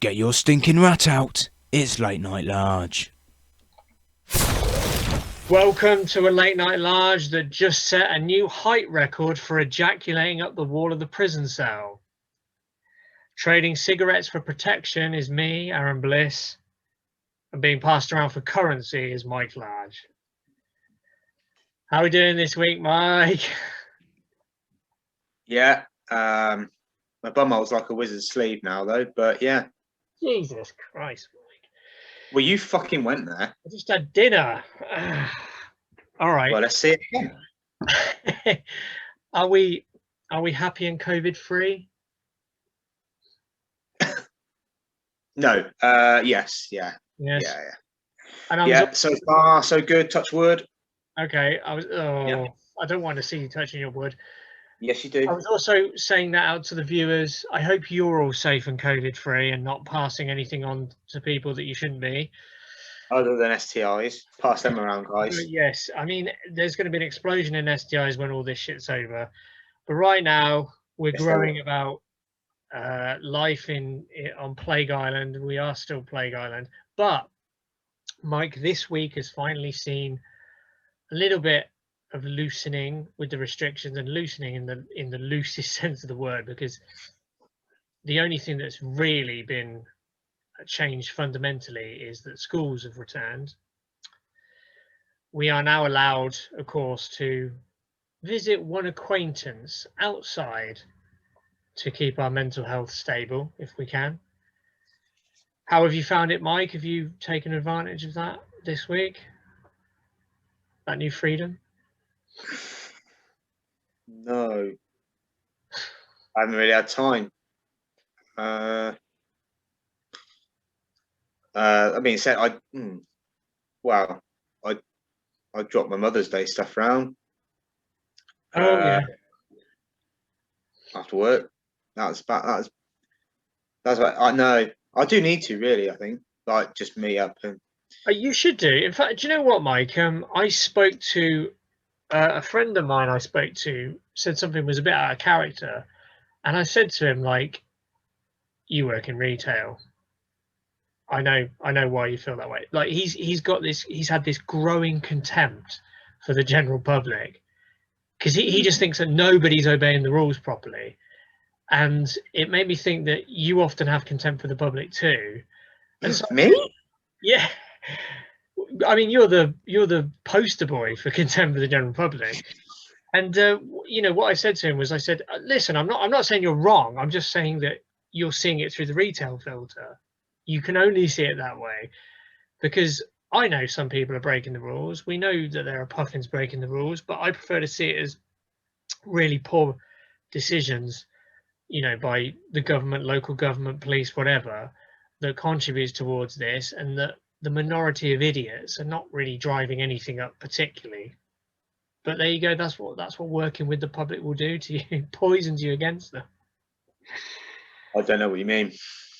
Get your stinking rat out. It's Late Night Large. Welcome to a late night large that just set a new height record for ejaculating up the wall of the prison cell. Trading cigarettes for protection is me, Aaron Bliss, and being passed around for currency is Mike Large. How are we doing this week, Mike? Yeah, my bumhole's like a wizard's sleeve now, though. But yeah. Jesus Christ, Mike. Well, you fucking went there. I just had dinner. All right. Well, let's see it again. Are we happy and COVID free? No. Yes. Yeah. Yes. Yeah. And Yeah. So far, so good. Touch wood. Okay. Yeah. I don't want to see you touching your wood. Yes, you do. I was also saying that out to the viewers. I hope you're all safe and COVID free and not passing anything on to people that you shouldn't be. Other than STIs, pass them around, guys. Yes, I mean, there's going to be an explosion in STIs when all this shit's over. But right now, we're growing about life on Plague Island. We are still Plague Island. But, Mike, this week has finally seen a little bit of loosening with the restrictions, and loosening in the loosest sense of the word, because the only thing that's really been changed fundamentally is that schools have returned. We are now allowed, of course, to visit one acquaintance outside to keep our mental health stable if we can. How have you found it, Mike? Have you taken advantage of that this week? That new freedom? No, I haven't really had time. I mean, I dropped my Mother's Day stuff around. Yeah. After work, that's what I know. I do need to really. I think like just me up and. You should do. In fact, do you know what, Mike? I spoke to a friend of mine. I spoke to said something was a bit out of character, and I said to him, like, "You work in retail. I know why you feel that way." Like he's had this growing contempt for the general public because he just thinks that nobody's obeying the rules properly, and it made me think that you often have contempt for the public too. And so, me? Yeah. I mean, you're the poster boy for contempt for the general public, and you know what I said to him was, I said, "Listen, I'm not saying you're wrong. I'm just saying that you're seeing it through the retail filter. You can only see it that way, because I know some people are breaking the rules. We know that there are puffins breaking the rules, but I prefer to see it as really poor decisions, you know, by the government, local government, police, whatever, that contributes towards this, and that the minority of idiots are not really driving anything up particularly. But there you go. That's what working with the public will do to you. Poisons you against them." I don't know what you mean.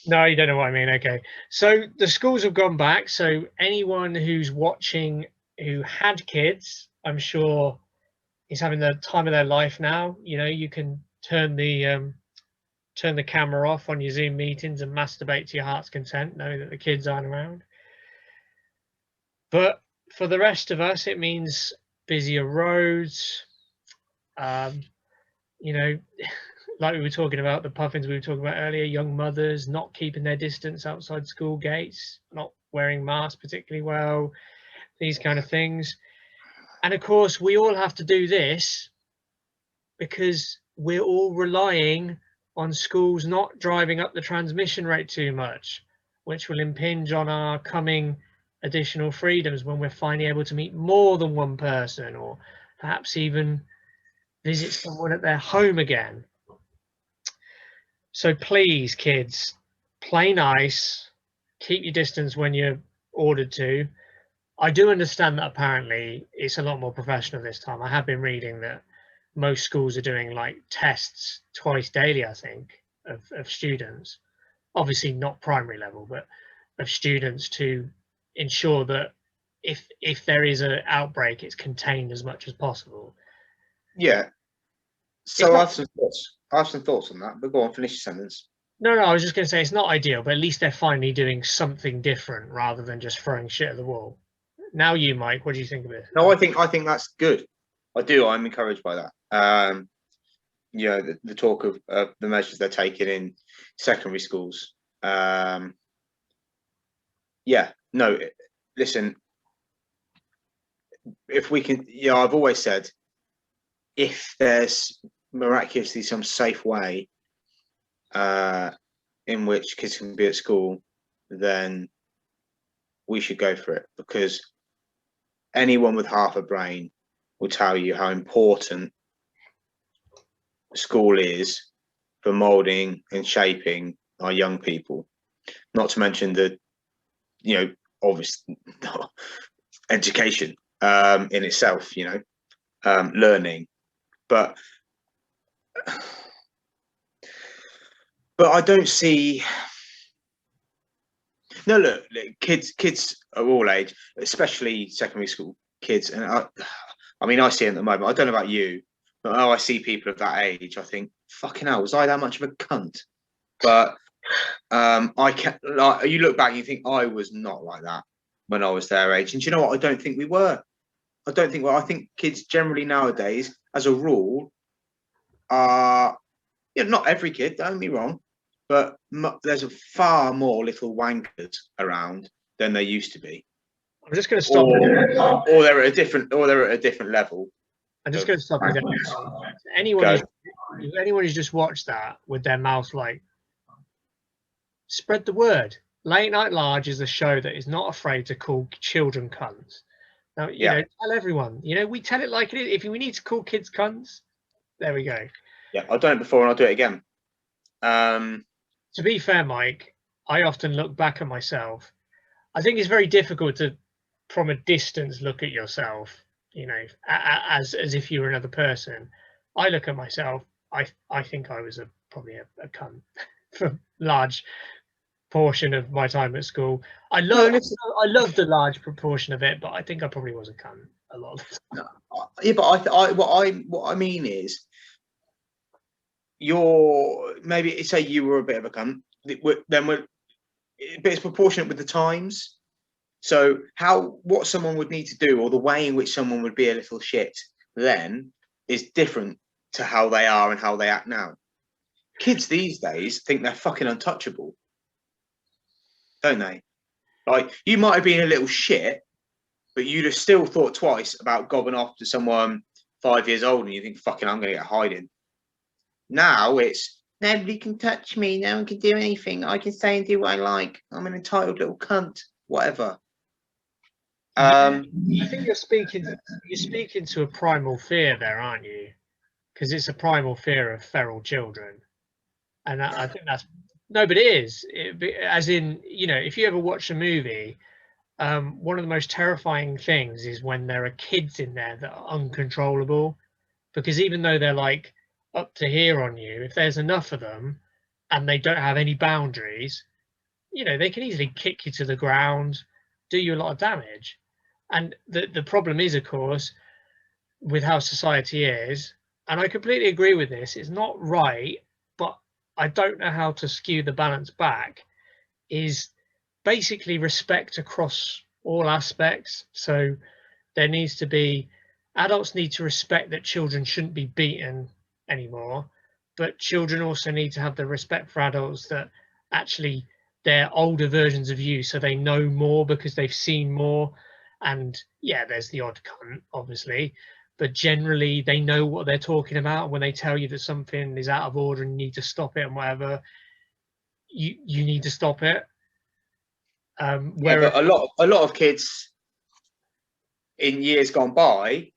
No, you don't know what I mean. Okay. So the schools have gone back. So anyone who's watching who had kids, I'm sure is having the time of their life now. You know, you can turn the camera off on your Zoom meetings and masturbate to your heart's content, knowing that the kids aren't around. But for the rest of us, it means busier roads. You know, like we were talking about, the puffins we were talking about earlier, young mothers not keeping their distance outside school gates, not wearing masks particularly well, these kind of things. And of course, we all have to do this because we're all relying on schools not driving up the transmission rate too much, which will impinge on our coming additional freedoms when we're finally able to meet more than one person, or perhaps even visit someone at their home again. So please, kids, play nice, keep your distance when you're ordered to. I do understand that apparently it's a lot more professional this time. I have been reading that most schools are doing like tests twice daily, I think, of students. Obviously not primary level, but of students, to ensure that if there is an outbreak, it's contained as much as possible. Yeah. So I have some thoughts on that, but go on, finish your sentence. No, I was just going to say it's not ideal, but at least they're finally doing something different rather than just throwing shit at the wall. Now you, Mike, what do you think of it? No, I think that's good. I do. I'm encouraged by that. The talk of the measures they're taking in secondary schools. No, listen, if we can, I've always said, if there's miraculously some safe way in which kids can be at school, then we should go for it, because anyone with half a brain will tell you how important school is for molding and shaping our young people. Not to mention the, obvious education in itself, learning. But I don't see. No, look, kids are all age, especially secondary school kids, and I see it at the moment. I don't know about you, but I see people of that age, I think, fucking hell, was I that much of a cunt? But I can't. Like, you look back, and you think I was not like that when I was their age, and do you know what? I don't think we were. I think kids generally nowadays, as a rule, are, not every kid. Don't get me wrong, but there's a far more little wankers around than there used to be. I'm just going to stop. Or they're at a different level. I'm just going to stop you there. Anyone who's just watched that with their mouth like, spread the word. Late Night Large is a show that is not afraid to call children cunts. Now, you know, tell everyone. We tell it like it is. If we need to call kids cunts, there we go. Yeah, I've done it before and I'll do it again. To be fair, Mike, I often look back at myself. I think it's very difficult to, from a distance, look at yourself, as if you were another person. I look at myself. I think I was probably a cunt for a large portion of my time at school. I loved a large proportion of it, but I think I probably was a cunt a lot of the time. Yeah, but what I mean is, maybe say you were a bit of a cunt, but it's proportionate with the times. So what someone would need to do, or the way in which someone would be a little shit then, is different to how they are and how they act now. Kids these days think they're fucking untouchable, don't they? Like, you might have been a little shit, but you'd have still thought twice about gobbing off to someone 5 years old, and you think, fucking, I'm going to get hiding. Now it's, nobody can touch me, no one can do anything, I can say and do what I like, I'm an entitled little cunt, whatever. I think you're speaking to a primal fear there, aren't you? Because it's a primal fear of feral children, and I think that's but it is. As in, if you ever watch a movie, one of the most terrifying things is when there are kids in there that are uncontrollable, because even though they're like up to here on you, if there's enough of them and they don't have any boundaries, they can easily kick you to the ground, do you a lot of damage. And the problem is, of course, with how society is, and I completely agree with this, it's not right, but I don't know how to skew the balance back, is basically respect across all aspects. So there needs to be, adults need to respect that children shouldn't be beaten anymore, but children also need to have the respect for adults that actually they're older versions of you, so they know more because they've seen more. And yeah, there's the odd cunt, obviously, but generally they know what they're talking about. When they tell you that something is out of order and you need to stop it and whatever, you need to stop it. But a lot of kids in years gone by,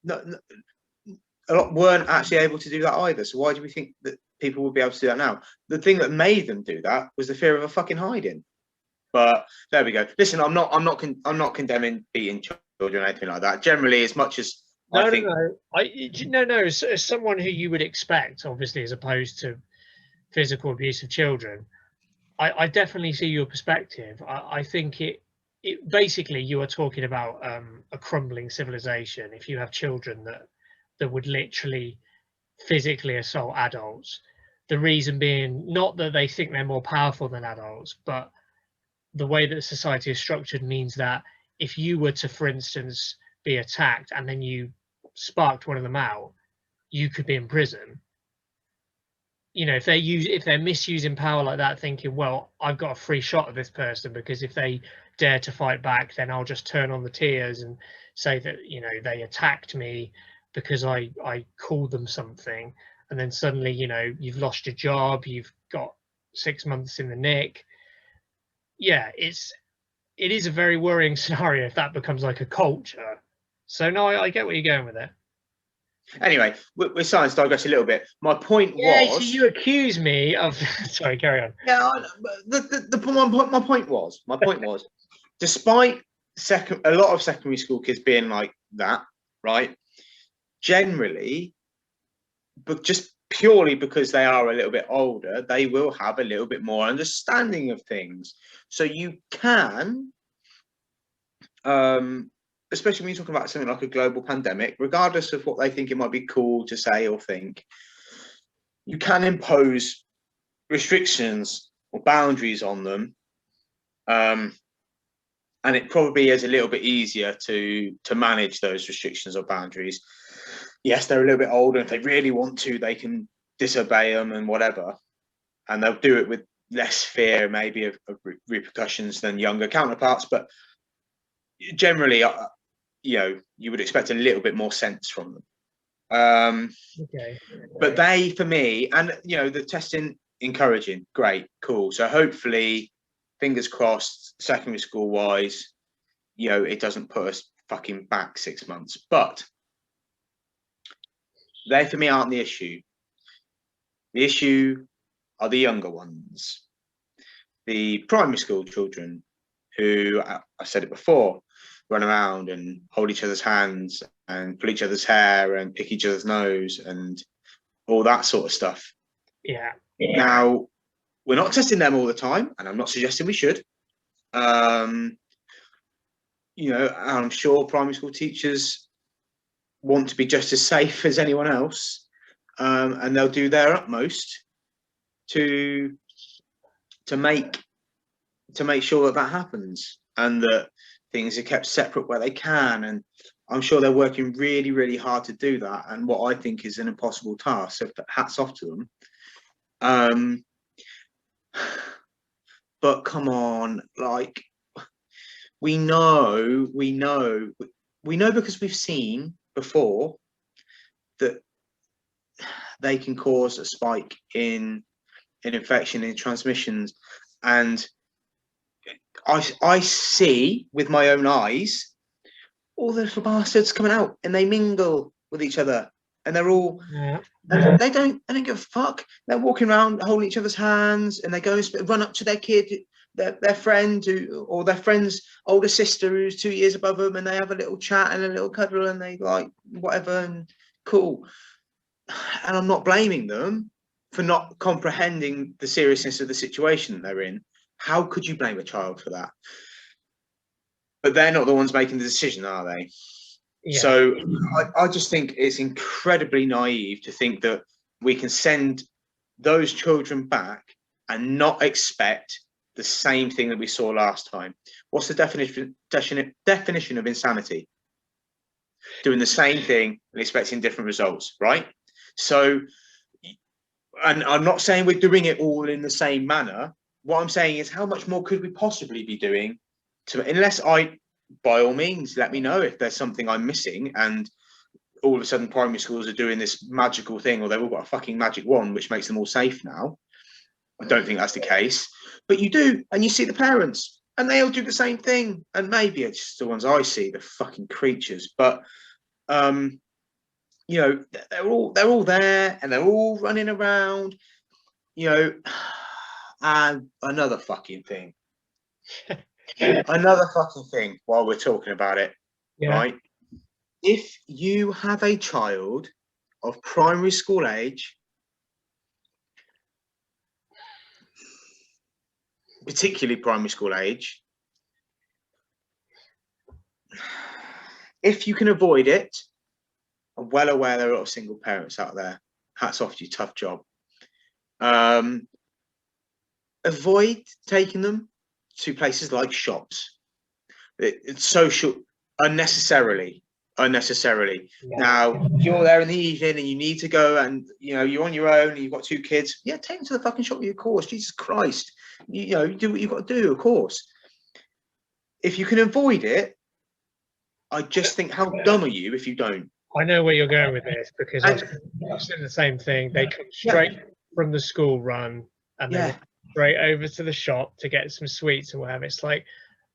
a lot weren't actually able to do that either. So why do we think that people would be able to do that now? The thing that made them do that was the fear of a fucking hiding. But there we go. Listen, I'm not condemning beating children or anything like that. Generally, as much as no, as someone who you would expect, obviously, as opposed to physical abuse of children, I definitely see your perspective. I think it basically, you are talking about a crumbling civilization. If you have children that would literally physically assault adults, The reason being not that they think they're more powerful than adults, but the way that society is structured means that if you were to, for instance, be attacked and then you sparked one of them out, you could be in prison. You know, if they're misusing power like that, thinking, well, I've got a free shot at this person because if they dare to fight back, then I'll just turn on the tears and say that, you know, they attacked me because I called them something, and then suddenly, you know, you've lost your job, you've got 6 months in the nick. Yeah, it is a very worrying scenario if that becomes like a culture. So no, I get where you're going with it. Anyway, we're starting to digress a little bit. My point Yeah, so was, you accuse me of sorry, carry on. yeah, my point was, despite a lot of secondary school kids being like that, right? Generally, but just purely because they are a little bit older, they will have a little bit more understanding of things. So you can, especially when you're talking about something like a global pandemic, regardless of what they think it might be cool to say or think, you can impose restrictions or boundaries on them, and it probably is a little bit easier to manage those restrictions or boundaries. Yes, they're a little bit older. If they really want to, they can disobey them and whatever, and they'll do it with less fear maybe of repercussions than younger counterparts. But generally, you know, you would expect a little bit more sense from them. Okay. But they, for me, and you know, the testing encouraging, great, cool. So hopefully, fingers crossed, secondary school wise, you know, it doesn't put us fucking back 6 months. But they, for me, aren't the issue. The issue are the younger ones, the primary school children who, I said it before, run around and hold each other's hands and pull each other's hair and pick each other's nose and all that sort of stuff. Yeah. Now, we're not testing them all the time, and I'm not suggesting we should. You know, I'm sure primary school teachers want to be just as safe as anyone else, and they'll do their utmost to make sure that happens and that things are kept separate where they can. And I'm sure they're working really, really hard to do that. And what I think is an impossible task. So hats off to them. But come on, like we know because we've seen before that they can cause a spike in infection, in transmissions. And I see with my own eyes all the little bastards coming out and they mingle with each other and they're all and they don't give a fuck. They're walking around holding each other's hands and they go and run up to their kid, their friend or their friend's older sister who's 2 years above them, and they have a little chat and a little cuddle and they like whatever and cool. And I'm not blaming them for not comprehending the seriousness of the situation that they're in. How could you blame a child for that? But they're not the ones making the decision, are they? Yeah. So I just think it's incredibly naive to think that we can send those children back and not expect the same thing that we saw last time. What's the definition of insanity? Doing the same thing and expecting different results, right? So, and I'm not saying we're doing it all in the same manner. What I'm saying is, how much more could we possibly be doing unless by all means, let me know if there's something I'm missing and all of a sudden primary schools are doing this magical thing, or they've all got a fucking magic wand which makes them all safe now. I don't think that's the case, but you do, and you see the parents and they all do the same thing, and maybe it's just the ones I see, the fucking creatures, but you know, they're all there and they're all running around, you know. And another fucking thing while we're talking about it, right? If you have a child of primary school age, particularly primary school age, if you can avoid it, I'm well aware there are a lot of single parents out there. Hats off to you, tough job. Avoid taking them to places like shops. It's social unnecessarily. Yeah. Now, if you're there in the evening and you need to go and you're on your own and you've got 2 kids, yeah, take them to the fucking shop with you, of course. Jesus Christ. You do what you've got to do, of course. If you can avoid it, I just think, how dumb are you if you don't? I know where you're going with this because And I've seen the same thing. They come yeah, straight from the school run and they yeah, walk straight over to the shop to get some sweets or whatever. It's like,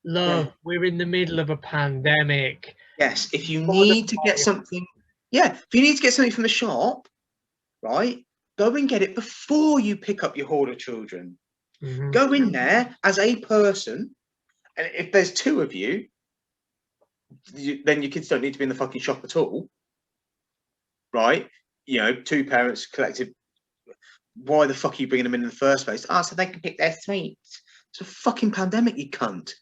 love, yeah. we're in the middle of a pandemic. Yes, if you Modify need to get your- something, yeah, if you need to get something from the shop, right, go and get it before you pick up your horde of children. Mhm. Go in there as a person, and if there's 2 of you, then your kids don't need to be in the fucking shop at all, right? 2 parents collective. Why the fuck are you bringing them in the first place? So they can pick their sweets. It's a fucking pandemic, you cunt.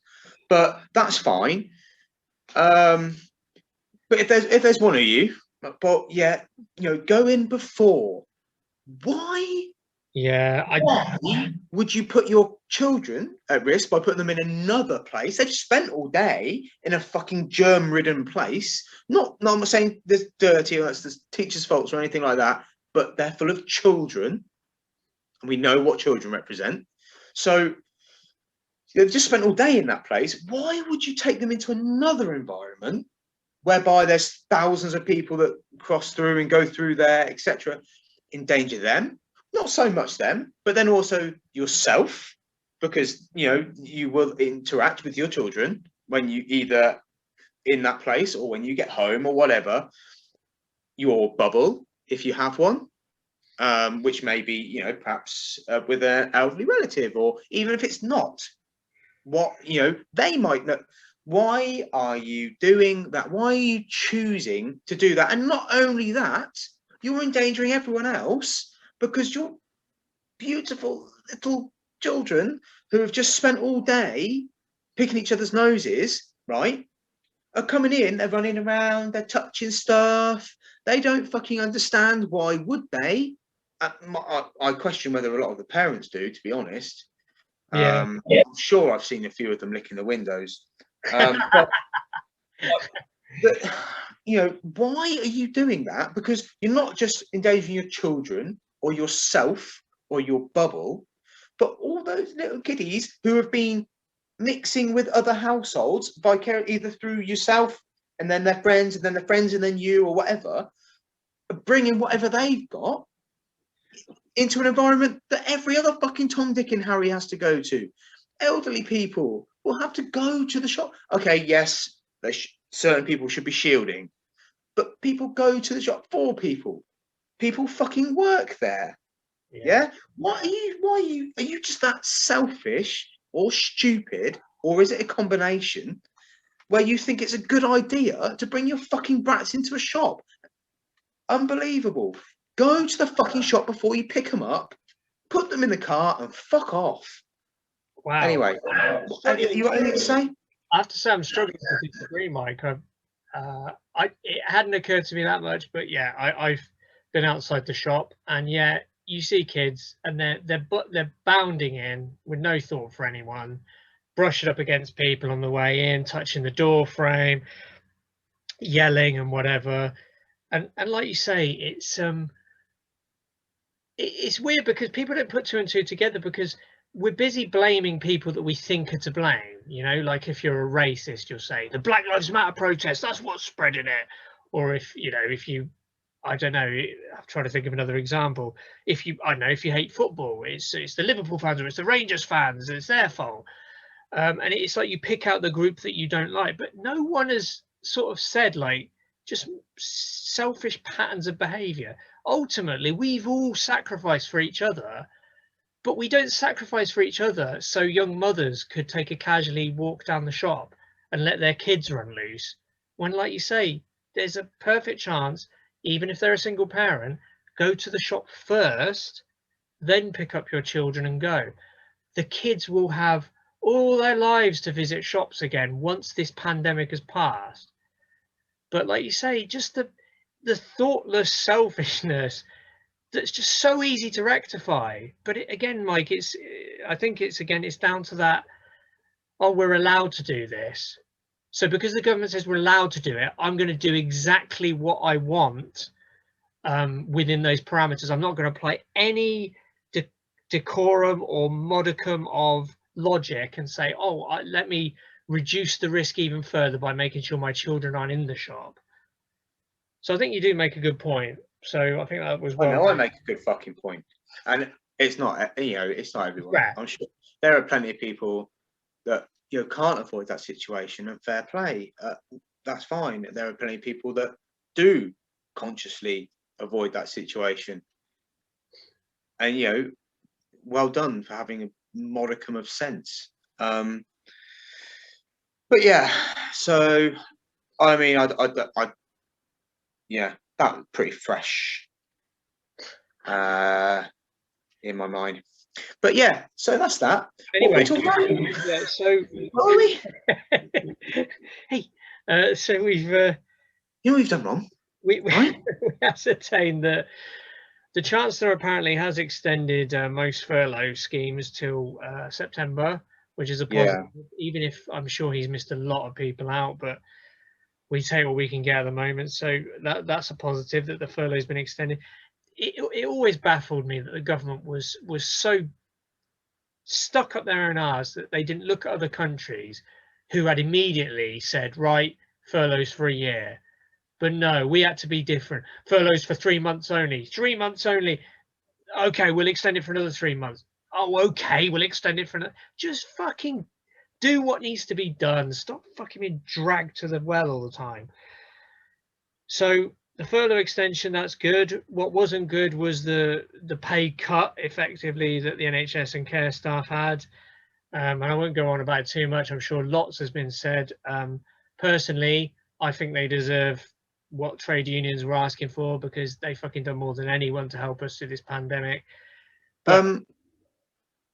But that's fine. But if there's one of you, but yeah, go in before. Why? Yeah, Why would you put your children at risk by putting them in another place? They've spent all day in a fucking germ-ridden place. No, I'm not saying there's dirty or that's the teacher's faults or anything like that, but they're full of children, and we know what children represent. So they've just spent all day in that place. Why would you take them into another environment whereby there's thousands of people that cross through and go through there, etc., endanger them? Not so much them, but then also yourself, because you will interact with your children when you either in that place or when you get home or whatever. Your bubble, if you have one, which may be perhaps with an elderly relative, or even if it's not, what they might know. Why are you doing that? Why are you choosing to do that? And not only that, you're endangering everyone else, because you're beautiful little children who have just spent all day picking each other's noses, right, are coming in, they're running around, they're touching stuff. They don't fucking understand. Why would they? I question whether a lot of the parents do, to be honest. yeah. I'm sure I've seen a few of them licking the windows. But why are you doing that? Because you're not just endangering your children or yourself or your bubble, but all those little kiddies who have been mixing with other households vicariously, either through yourself and then their friends and then their friends and then you, or whatever, bringing whatever they've got into an environment that every other fucking Tom, Dick and Harry has to go to. Elderly people will have to go to the shop. Okay, yes, certain people should be shielding, but people go to the shop for people. People fucking work there. Yeah. Why are you just that selfish or stupid, or is it a combination where you think it's a good idea to bring your fucking brats into a shop? Unbelievable. Go to the fucking shop before you pick them up, put them in the car, and fuck off. Wow. Anyway, you got anything to say? I have to say I'm struggling to disagree, Mike. It hadn't occurred to me that much, but yeah, I've been outside the shop, and yeah, you see kids, and they're bounding in with no thought for anyone, brushing up against people on the way in, touching the door frame, yelling and whatever, and like you say, it's weird because people don't put 2 and 2 together, because we're busy blaming people that we think are to blame. Like if you're a racist, you'll say the Black Lives Matter protest, that's what's spreading it. Or if you, I don't know, I'm trying to think of another example. If you hate football, it's the Liverpool fans or it's the Rangers fans, it's their fault. And it's like you pick out the group that you don't like, but no one has sort of said, like, just selfish patterns of behavior. Ultimately, we've all sacrificed for each other, but we don't sacrifice for each other so young mothers could take a casually walk down the shop and let their kids run loose, when, like you say, there's a perfect chance, even if they're a single parent, go to the shop first, then pick up your children and go. The kids will have all their lives to visit shops again once this pandemic has passed. But like you say, just the thoughtless selfishness that's just so easy to rectify. But again, Mike, I think it's down to that, oh, we're allowed to do this. So because the government says we're allowed to do it, I'm going to do exactly what I want within those parameters. I'm not going to apply any decorum or modicum of logic and say, oh, let me reduce the risk even further by making sure my children aren't in the shop. So I think you do make a good point. So I think that was I well. know I make a good fucking point, and it's not, it's not everyone. Yeah. I'm sure there are plenty of people that can't avoid that situation, and fair play, that's fine. There are plenty of people that do consciously avoid that situation, and well done for having a modicum of sense. But yeah, so I mean, yeah, that was pretty fresh in my mind. But yeah, so that's that. Anyway, what are we talking about? yeah, so What are we? hey, so we've We've done wrong. we Right? we ascertained that the Chancellor apparently has extended most furlough schemes till September, which is a positive, even if I'm sure he's missed a lot of people out, but we take what we can get at the moment. So that's a positive that the furlough's been extended. It always baffled me that the government was so stuck up their own arse that they didn't look at other countries who had immediately said, right, furloughs for a year. But no, we had to be different. Furloughs for 3 months only. 3 months only. Okay, we'll extend it for another 3 months. Oh, okay, we'll extend it for another. Just fucking do what needs to be done. Stop fucking being dragged to the well all the time. So the furlough extension, that's good. What wasn't good was the pay cut, effectively, that the NHS and care staff had. And I won't go on about it too much. I'm sure lots has been said. Personally, I think they deserve what trade unions were asking for, because they fucking done more than anyone to help us through this pandemic. But,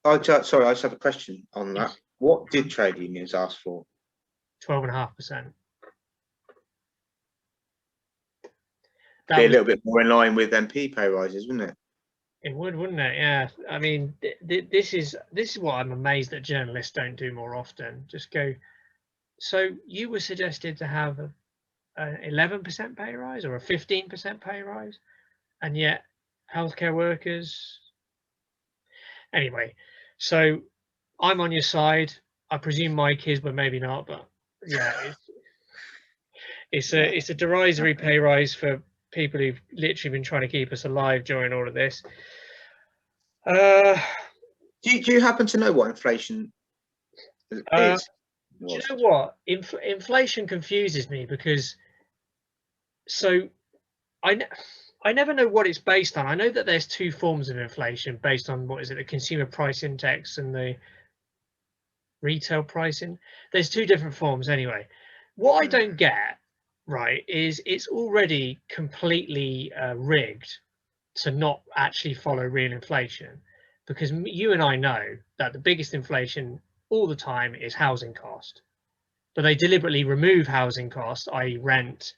sorry, I just have a question on that. What did trade unions ask for? 12.5%. Be a little bit more in line with MP pay rises, wouldn't it? It would, wouldn't it? Yeah. I mean, this is what I'm amazed that journalists don't do more often. Just go. So you were suggested to have an 11% pay rise or a 15% pay rise, and yet healthcare workers. Anyway, so I'm on your side. I presume Mike is, but maybe not. But yeah, it's a derisory pay rise for people who've literally been trying to keep us alive during all of this. Do you happen to know what inflation is? Do you know what? Inflation confuses me, because I never know what it's based on. I know that there's two forms of inflation based on, what is it, the consumer price index and the retail pricing. There's two different forms anyway. What I don't get, right, is it's already completely rigged to not actually follow real inflation, because you and I know that the biggest inflation all the time is housing cost, but they deliberately remove housing cost, i.e. rent,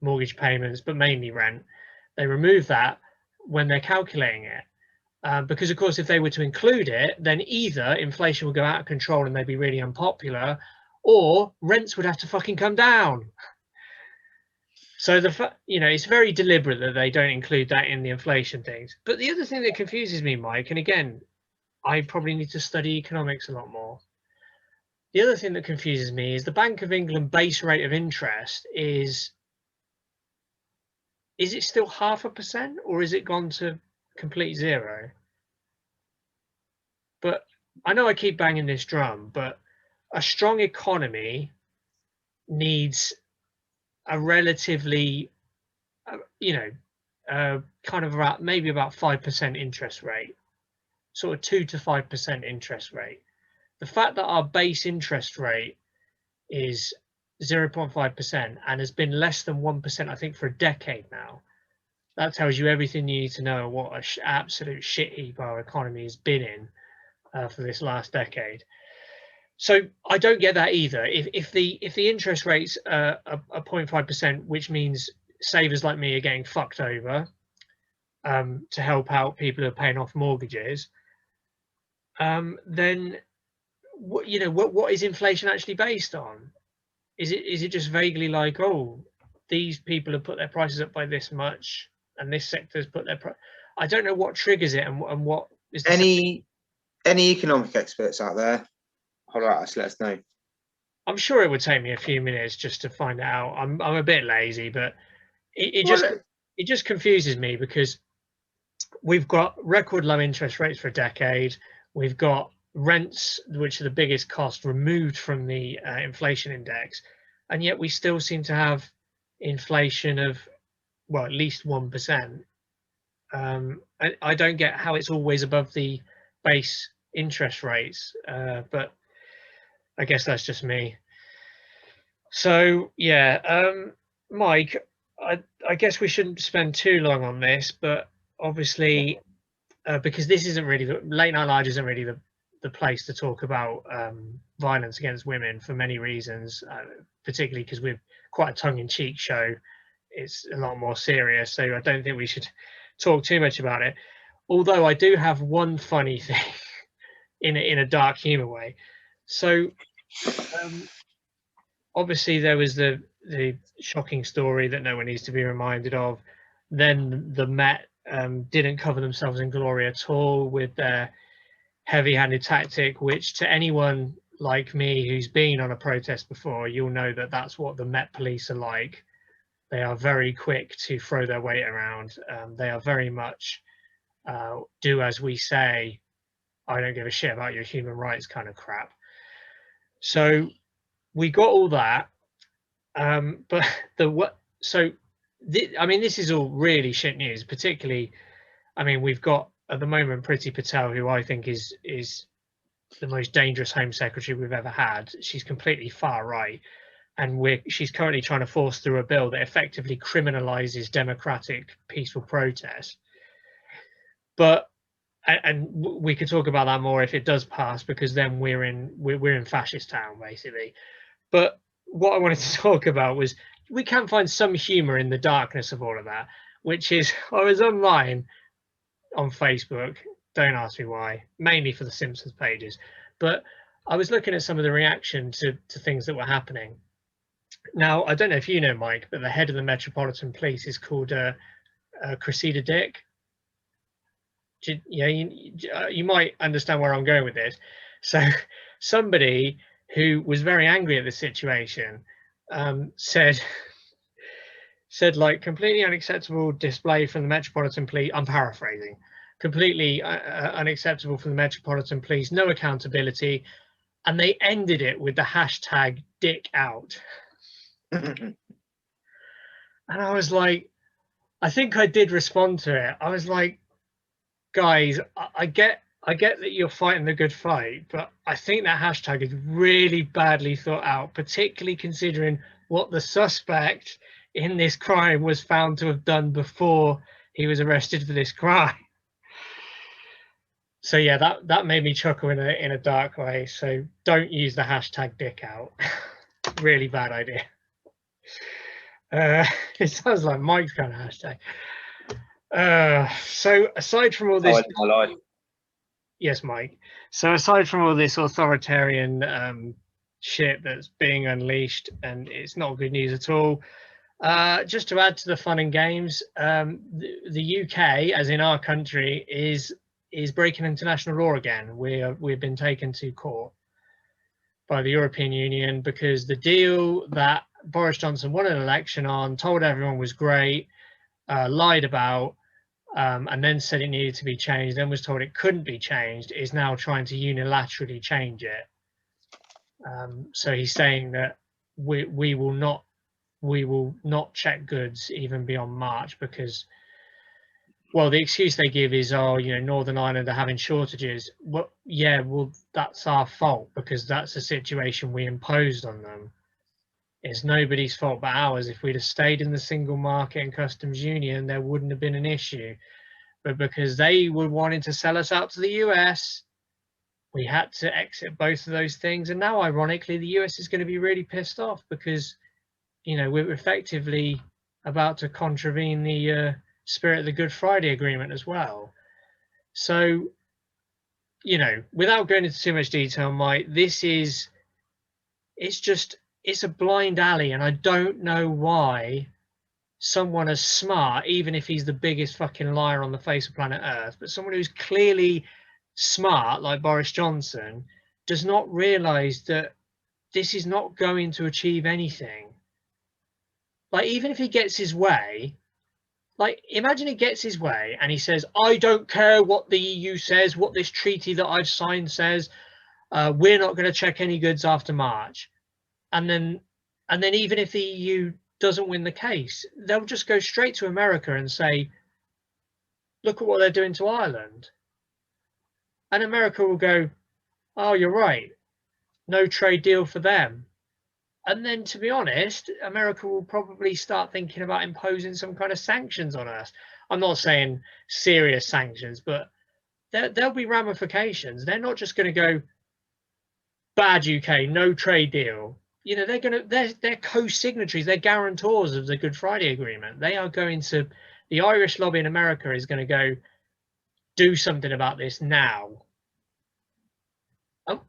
mortgage payments, but mainly rent. They remove that when they're calculating it, because of course if they were to include it, then either inflation would go out of control and they'd be really unpopular, or rents would have to fucking come down. So it's very deliberate that they don't include that in the inflation things. But the other thing that confuses me, Mike, and again, I probably need to study economics a lot more. The other thing that confuses me is the Bank of England base rate of interest is it still 0.5%, or is it gone to complete zero? But I know I keep banging this drum, but a strong economy needs a relatively, kind of maybe about 5% interest rate, sort of 2 to 5% interest rate. The fact that our base interest rate is 0.5% and has been less than 1%, I think, for a decade now, that tells you everything you need to know what an absolute shit heap our economy has been in for this last decade. So I don't get that either. If the interest rates are 0.5%, which means savers like me are getting fucked over, to help out people who are paying off mortgages, then what is inflation actually based on? Is it just vaguely like, oh, these people have put their prices up by this much, and this sector's put their I don't know what triggers it, and what is the any economic experts out there? Holler at us, let us know. I'm sure it would take me a few minutes just to find out. I'm a bit lazy, but it just confuses me, because we've got record low interest rates for a decade. We've got rents, which are the biggest cost, removed from the inflation index, and yet we still seem to have inflation of, well, at least 1%. I don't get how it's always above the base interest rates, but I guess that's just me. So yeah, Mike, I guess we shouldn't spend too long on this, but obviously, because this isn't really Late Night Large isn't really the place to talk about violence against women, for many reasons, particularly because we're quite a tongue-in-cheek show. It's a lot more serious, so I don't think we should talk too much about it. Although I do have one funny thing in a dark humor way. So obviously there was the shocking story that no one needs to be reminded of. Then the Met didn't cover themselves in glory at all with their heavy-handed tactic, which, to anyone like me who's been on a protest before, you'll know that that's what the Met Police are like. They are very quick to throw their weight around. They are very much do as we say, I don't give a shit about your human rights kind of crap. So we got all that, but I mean, this is all really shit news. Particularly, I mean, we've got at the moment Priti Patel, who I think is the most dangerous Home Secretary we've ever had. She's completely far right, and she's currently trying to force through a bill that effectively criminalizes democratic, peaceful protest. But and we could talk about that more if it does pass, because then we're in fascist town basically. But what I wanted to talk about was, we can find some humor in the darkness of all of that, which is, I was online on Facebook, don't ask me why, mainly for the Simpsons pages, but I was looking at some of the reaction to things that were happening. Now, I don't know if you know, Mike, but the head of the Metropolitan Police is called Cressida Dick. You might understand where I'm going with this. So somebody who was very angry at the situation said like, completely unacceptable display from the Metropolitan Police. I'm paraphrasing. Completely unacceptable from the Metropolitan Police. No accountability. And they ended it with the hashtag Dick Out. And I was like, I think I did respond to it. I was like, guys, I get that you're fighting the good fight, but I think that hashtag is really badly thought out, particularly considering what the suspect in this crime was found to have done before he was arrested for this crime. So yeah, that made me chuckle in a dark way. So don't use the hashtag Dick Out. Really bad idea. It sounds like Mike's kind of hashtag. So aside from all this, yes, Mike. So aside from all this authoritarian shit that's being unleashed, and it's not good news at all, just to add to the fun and games, the UK, as in our country, is breaking international law again. We've been taken to court by the European Union because the deal that Boris Johnson won an election on, told everyone was great, lied about, and then said it needed to be changed, then was told it couldn't be changed, is now trying to unilaterally change it. So he's saying that we will not check goods even beyond March because, well, the excuse they give is, oh, Northern Ireland are having shortages. Well, yeah, well, that's our fault because that's a situation we imposed on them. It's nobody's fault but ours. If we'd have stayed in the single market and customs union, there wouldn't have been an issue. But because they were wanting to sell us out to the US, we had to exit both of those things. And now, ironically, the US is going to be really pissed off because, we're effectively about to contravene the spirit of the Good Friday Agreement as well. So, you know, without going into too much detail, Mike, it's a blind alley, and I don't know why someone as smart, even if he's the biggest fucking liar on the face of planet Earth, but someone who's clearly smart, like Boris Johnson, does not realize that this is not going to achieve anything. Like, even if he gets his way, like, imagine he gets his way and he says, I don't care what the EU says, what this treaty that I've signed says, we're not going to check any goods after March. And then even if the EU doesn't win the case, they'll just go straight to America and say, look at what they're doing to Ireland. And America will go, oh, you're right, no trade deal for them. And then, to be honest, America will probably start thinking about imposing some kind of sanctions on us. I'm not saying serious sanctions, but there'll be ramifications. They're not just going to go, bad UK, no trade deal. You know, they're co-signatories, they're guarantors of the Good Friday Agreement. They are going to, the Irish lobby in America is going to go, do something about this now.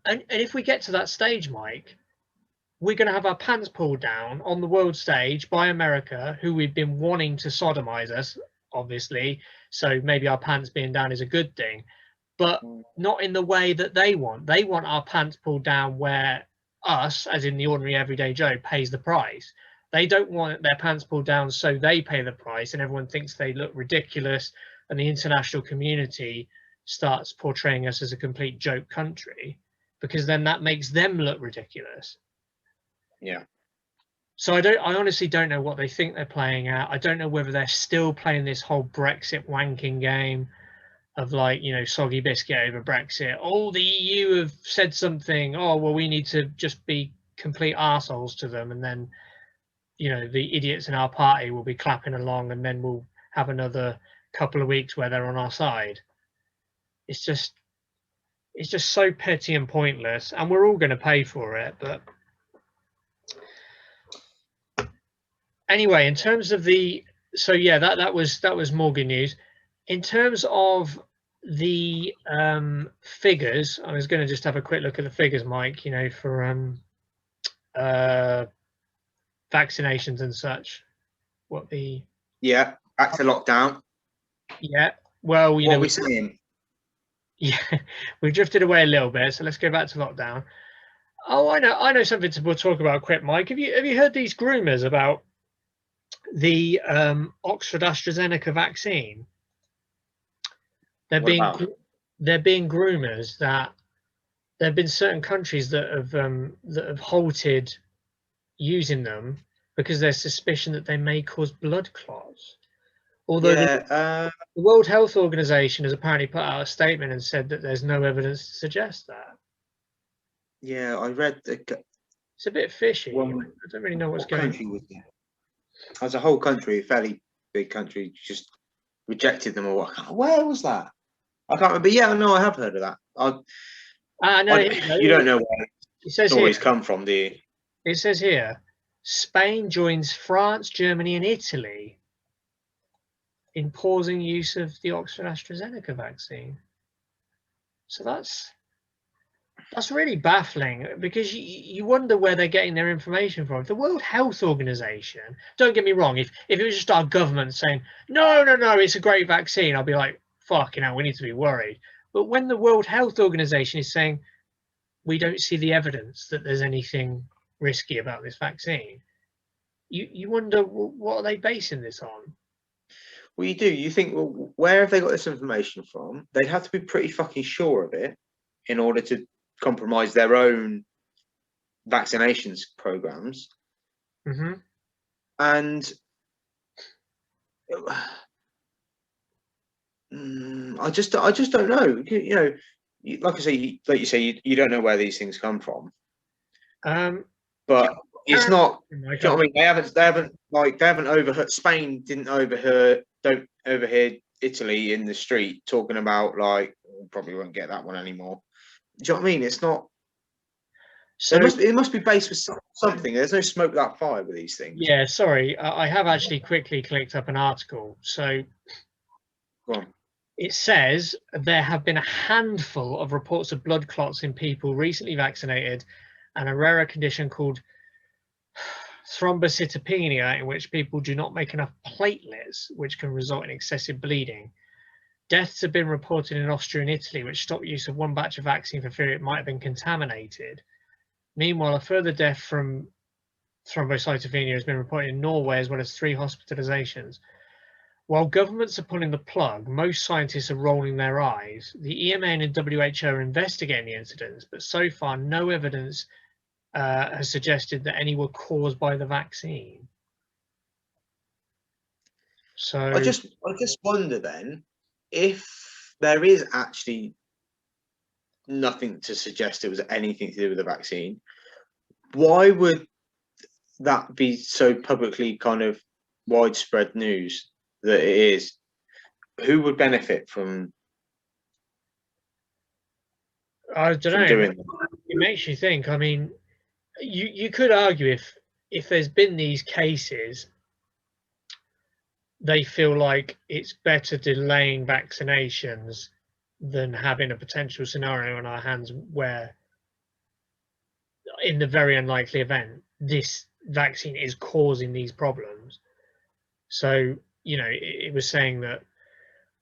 And if we get to that stage, Mike, we're going to have our pants pulled down on the world stage by America, who we've been wanting to sodomize us, obviously. So maybe our pants being down is a good thing, but not in the way that they want. They want our pants pulled down where us, as in the ordinary everyday Joe, pays the price. They don't want their pants pulled down so they pay the price and everyone thinks they look ridiculous and the international community starts portraying us as a complete joke country, because then that makes them look ridiculous. Yeah. So I honestly don't know what they think they're playing at. I don't know whether they're still playing this whole Brexit wanking game of, like, you know, soggy biscuit over Brexit. Oh, the EU have said something. Oh, well, we need to just be complete arseholes to them. And then, you know, the idiots in our party will be clapping along, and then we'll have another couple of weeks where they're on our side. It's just so petty and pointless, and we're all going to pay for it. But anyway, in terms of so yeah, that was more good news. In terms of the figures, I was going to just have a quick look at the figures, Mike, you know, for vaccinations and such. Back to lockdown. Well, you what know, are we saying? Yeah, we've drifted away a little bit, so let's go back to lockdown. Oh, I know something to talk about quick, Mike. Have you heard these rumours about the Oxford AstraZeneca vaccine? They're being rumours that there have been certain countries that have halted using them because there's suspicion that they may cause blood clots. Although the World Health Organization has apparently put out a statement and said that there's no evidence to suggest that. Yeah, I read it's a bit fishy. I don't really know what's going on. As a whole country, a fairly big country, just rejected them, or what? Where was that? I can't remember. Yeah, no, I have heard of that. You don't know where stories come from, do you? It says here, Spain joins France, Germany, and Italy in pausing use of the Oxford AstraZeneca vaccine. So that's really baffling, because you wonder where they're getting their information from. The World Health Organization, don't get me wrong, if it was just our government saying, no, it's a great vaccine, I'll be like, fucking hell, we need to be worried. But when the World Health Organization is saying, we don't see the evidence that there's anything risky about this vaccine, you wonder, what are they basing this on? Well, you do. You think, well, where have they got this information from? They'd have to be pretty fucking sure of it in order to compromise their own vaccinations programs. Mm-hmm. And I just don't know. You know, like you say, you don't know where these things come from. But it's not. Do you know what I mean? They haven't overheard. Spain don't overhear Italy in the street talking about, like, probably won't get that one anymore. Do you know what I mean? It's not. So it must be based with something. There's no smoke without fire with these things. yeah, sorry, I have actually quickly clicked up an article. So Go on. it says there have been a handful of reports of blood clots in people recently vaccinated, and a rarer condition called thrombocytopenia, in which people do not make enough platelets, which can result in excessive bleeding. Deaths have been reported in Austria and Italy, which stopped use of one batch of vaccine for fear it might have been contaminated. Meanwhile, a further death from thrombocytopenia has been reported in Norway, as well as 3 hospitalizations. While governments are pulling the plug, most scientists are rolling their eyes. The EMA and WHO are investigating the incidents, but so far no evidence has suggested that any were caused by the vaccine. So I just wonder then if there is actually nothing to suggest it was anything to do with the vaccine. Why would that be so publicly kind of widespread news that it is? Who would benefit from I don't know. doing It makes you think. I mean, you could argue if there's been these cases, they feel like it's better delaying vaccinations than having a potential scenario on our hands where, in the very unlikely event, this vaccine is causing these problems. So, it was saying that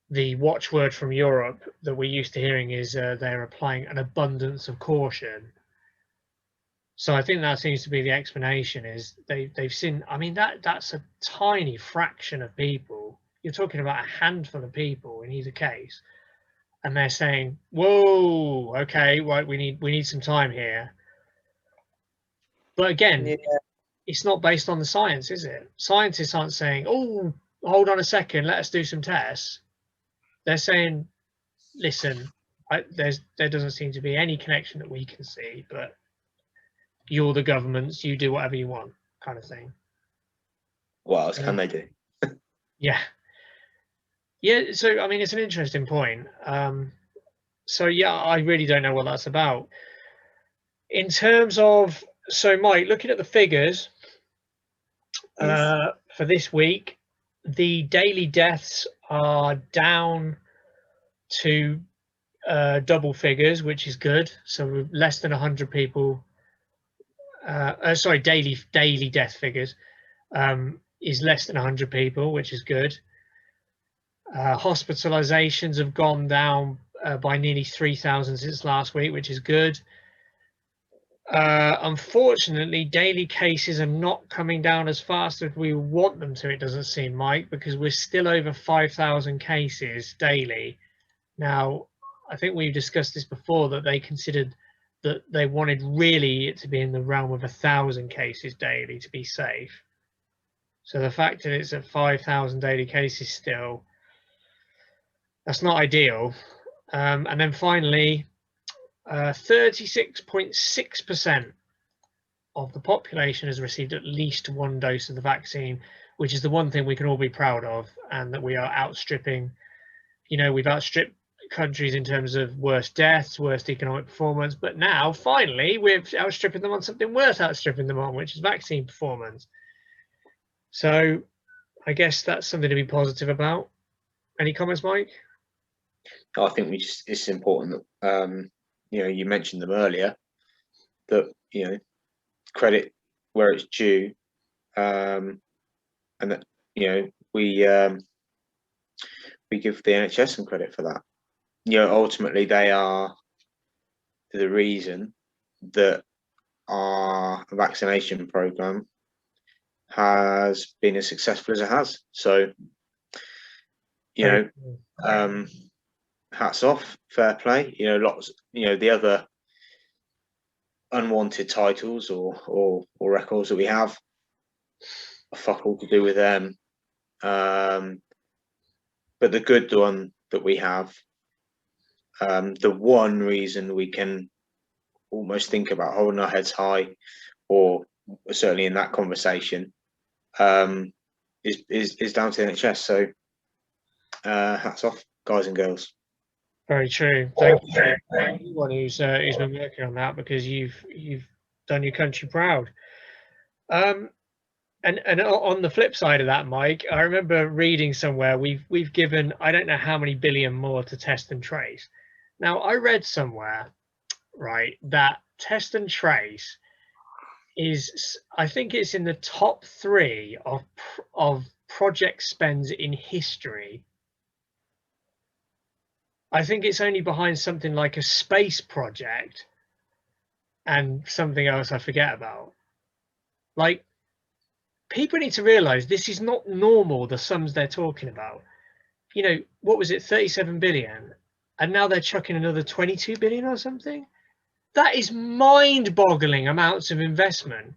the watchword from Europe that we're used to hearing is they're applying an abundance of caution. So I think that seems to be the explanation, is they've seen. I mean, that's a tiny fraction of people. You're talking about a handful of people in either case, and they're saying, "Whoa, okay, right, we need some time here." But again, Yeah. it's not based on the science, is it? Scientists aren't saying, "Oh, hold on a second, let us do some tests." They're saying, "Listen, there doesn't seem to be any connection that we can see, but you're the governments, you do whatever you want," kind of thing. What else can they do? Yeah. So I mean, it's an interesting point. So yeah, I really don't know what that's about. In terms of, so Mike, looking at the figures for this week, the daily deaths are down to double figures, which is good. So less than 100 people. Sorry, daily death figures is less than 100 people, which is good. Hospitalizations have gone down by nearly 3,000 since last week, which is good. Unfortunately, daily cases are not coming down as fast as we want them to, it doesn't seem, Mike, because we're still over 5,000 cases daily. Now, I think we've discussed this before, that they considered that they wanted really it to be in the realm of 1,000 cases daily to be safe. So the fact that it's at 5,000 daily cases still, that's not ideal. And then finally, 36.6% of the population has received at least one dose of the vaccine, which is the one thing we can all be proud of, and that we are outstripping. We've outstripped countries in terms of worst deaths, worst economic performance, but now finally we're outstripping them on something worth outstripping them on, which is vaccine performance. So I guess that's something to be positive about. Any comments, Mike? I think it's important that you mentioned them earlier, that credit where it's due, and that we give the NHS some credit for that. Ultimately they are the reason that our vaccination program has been as successful as it has. So hats off, fair play. Lots. The other unwanted titles or records that we have, fuck all to do with them. But the good one that we have, the one reason we can almost think about holding our heads high, or certainly in that conversation, is down to the NHS. So hats off, guys and girls. Very true. Thank you to anyone who's been working on that, because you've done your country proud. And on the flip side of that, Mike, I remember reading somewhere we've given, I don't know how many billion more to test and trace. Now, I read somewhere, right, that test and trace is, I think it's in the top 3 of project spends in history. I think it's only behind something like a space project and something else I forget about. Like, people need to realize this is not normal, the sums they're talking about. You know, what was it, 37 billion? And now they're chucking another 22 billion or something? That is mind-boggling amounts of investment,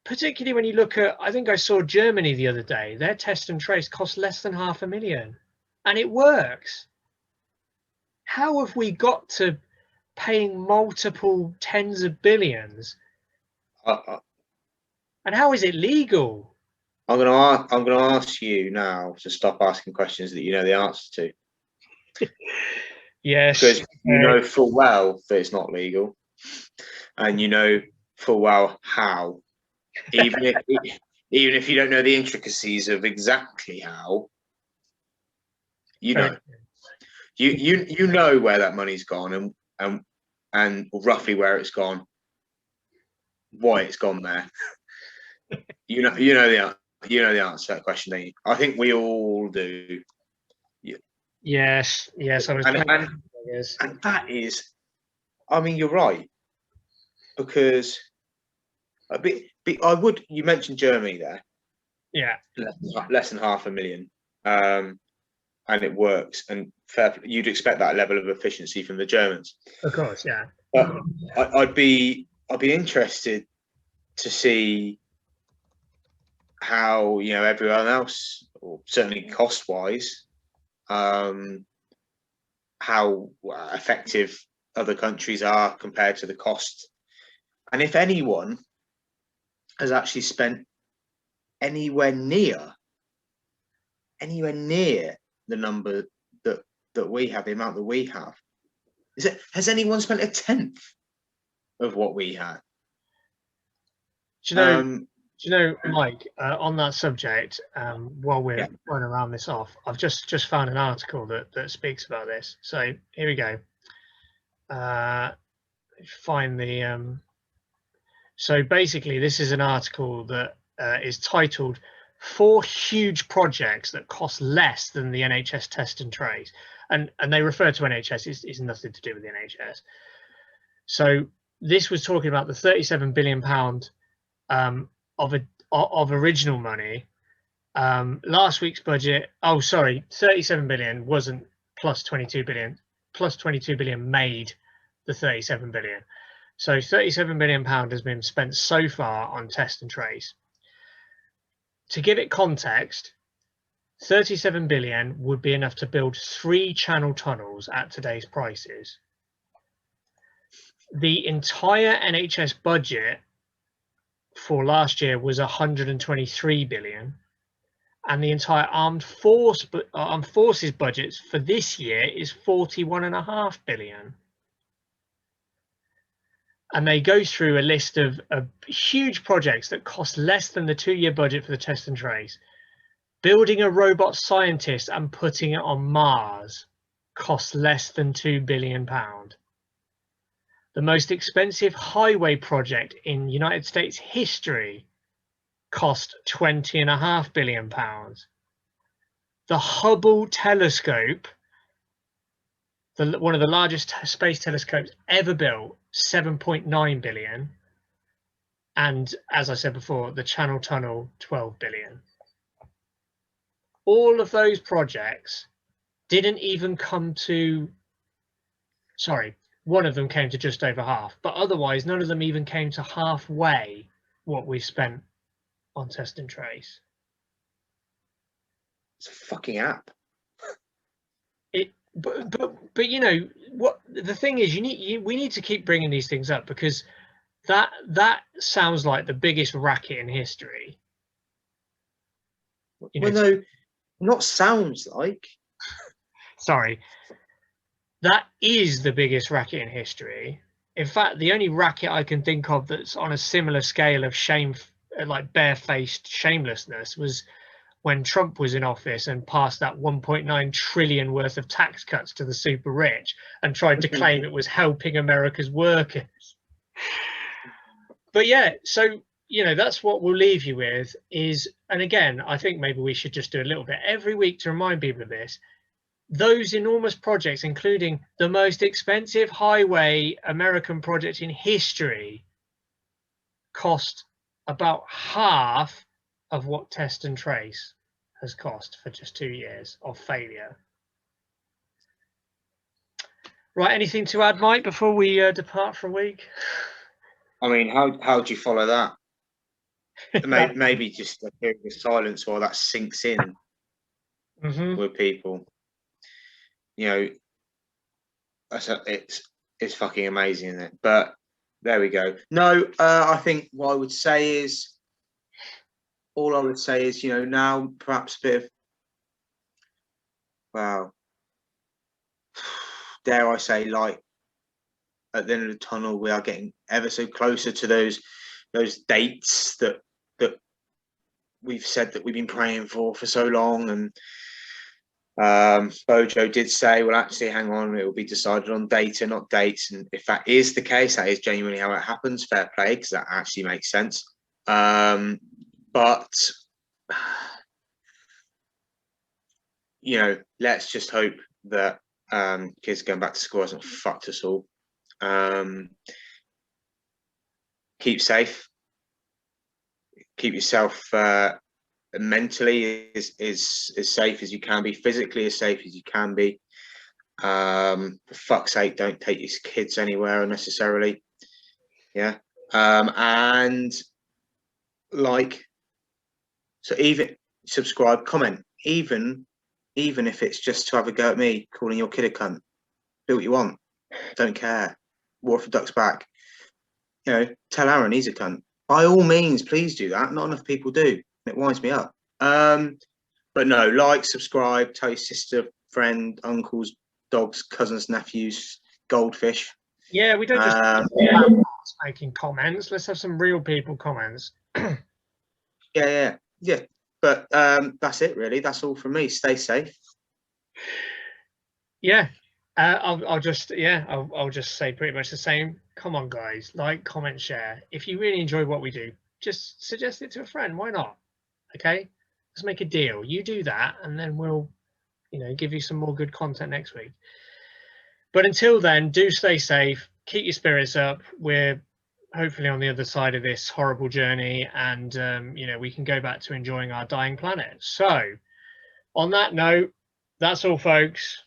particularly when you look at, I think I saw Germany the other day, their test and trace cost less than $500,000, and it works. How have we got to paying multiple tens of billions? And how is it legal? I'm gonna ask you now to stop asking questions that you know the answer to. Yes. Because you know full well that it's not legal, and you know full well how. Even if you don't know the intricacies of exactly how, you know. You know where that money's gone and roughly where it's gone, why it's gone there. You know the answer to that question, don't you? I think we all do. Yes, I was and that is, I mean, you're right, because you mentioned Germany there. Yeah. Less than $500,000. And it works, and you'd expect that level of efficiency from the Germans. Of course, yeah. But I'd be interested to see how, you know, everyone else, or certainly cost-wise, how effective other countries are compared to the cost, and if anyone has actually spent anywhere near the number that we have, the amount that we have. Has anyone spent 1/10 of what we had? Do you know, Mike, on that subject, while we're running around this off, I've just found an article that speaks about this. So here we go. Find the so basically this is an article that is titled 4 huge projects that cost less than the NHS test and trace, and they refer to NHS. It's nothing to do with the NHS. So this was talking about the 37 billion pound of original money. Last week's budget, 37 billion wasn't plus 22 billion. Plus 22 billion made the 37 billion. So 37 billion pound has been spent so far on test and trace. To give it context, 37 billion would be enough to build 3 channel tunnels at today's prices. The entire NHS budget for last year was 123 billion, and the entire armed forces budgets for this year is 41.5 billion. And they go through a list of huge projects that cost less than the 2-year budget for the test and trace. Building a robot scientist and putting it on Mars costs less than £2 billion. The most expensive highway project in United States history cost £20.5 billion. The Hubble telescope, one of the largest space telescopes ever built, 7.9 billion. And as I said before, the Channel Tunnel, 12 billion. All of those projects didn't even come to, sorry, one of them came to just over half, but otherwise none of them even came to halfway what we spent on test and trace. It's a fucking app. But you know what the thing is, we need to keep bringing these things up, because that sounds like the biggest racket in history. Well, no, not sounds like. Sorry, that is the biggest racket in history. In fact, the only racket I can think of that's on a similar scale of shame, like barefaced shamelessness, was when Trump was in office and passed that 1.9 trillion worth of tax cuts to the super rich and tried to claim it was helping America's workers. But yeah, so, you know, that's what we'll leave you with is, and again, I think maybe we should just do a little bit every week to remind people of this. Those enormous projects, including the most expensive highway American project in history, cost about half of what Test and Trace has cost for just 2 years of failure. Right, anything to add, Mike, before we depart for a week? I mean, how do you follow that? Maybe just a period of silence while that sinks in with people. You know, it's fucking amazing, isn't it? But there we go. No, I think what I would say is, all I would say is, you know, now perhaps a bit of, wow, dare I say, light at the end of the tunnel. We are getting ever so closer to those dates that we've said that we've been praying for so long. And Bojo did say, well, actually, hang on, it will be decided on data, not dates. And if that is the case, that is genuinely how it happens. Fair play, because that actually makes sense. But you know, let's just hope that kids going back to school hasn't fucked us all. Keep safe. Keep yourself mentally as safe as you can be, physically as safe as you can be. For fuck's sake, don't take your kids anywhere unnecessarily. Yeah. And like, so even subscribe, comment, even if it's just to have a go at me calling your kid a cunt. Do what you want. Don't care. Water for ducks back. You know, tell Aaron he's a cunt. By all means, please do that. Not enough people do. It winds me up. But no, like, subscribe, tell your sister, friend, uncles, dogs, cousins, nephews, goldfish. Yeah, we don't just making comments. Let's have some real people comments. Yeah. But that's it, really. That's all from me. Stay safe. Yeah. I'll just say pretty much the same. Come on, guys, like, comment, share. If you really enjoy what we do, just suggest it to a friend. Why not? Okay, let's make a deal. You do that, and then we'll, you know, give you some more good content next week. But until then, do stay safe. Keep your spirits up. We're hopefully on the other side of this horrible journey, and you know, we can go back to enjoying our dying planet. So, on that note, that's all, folks.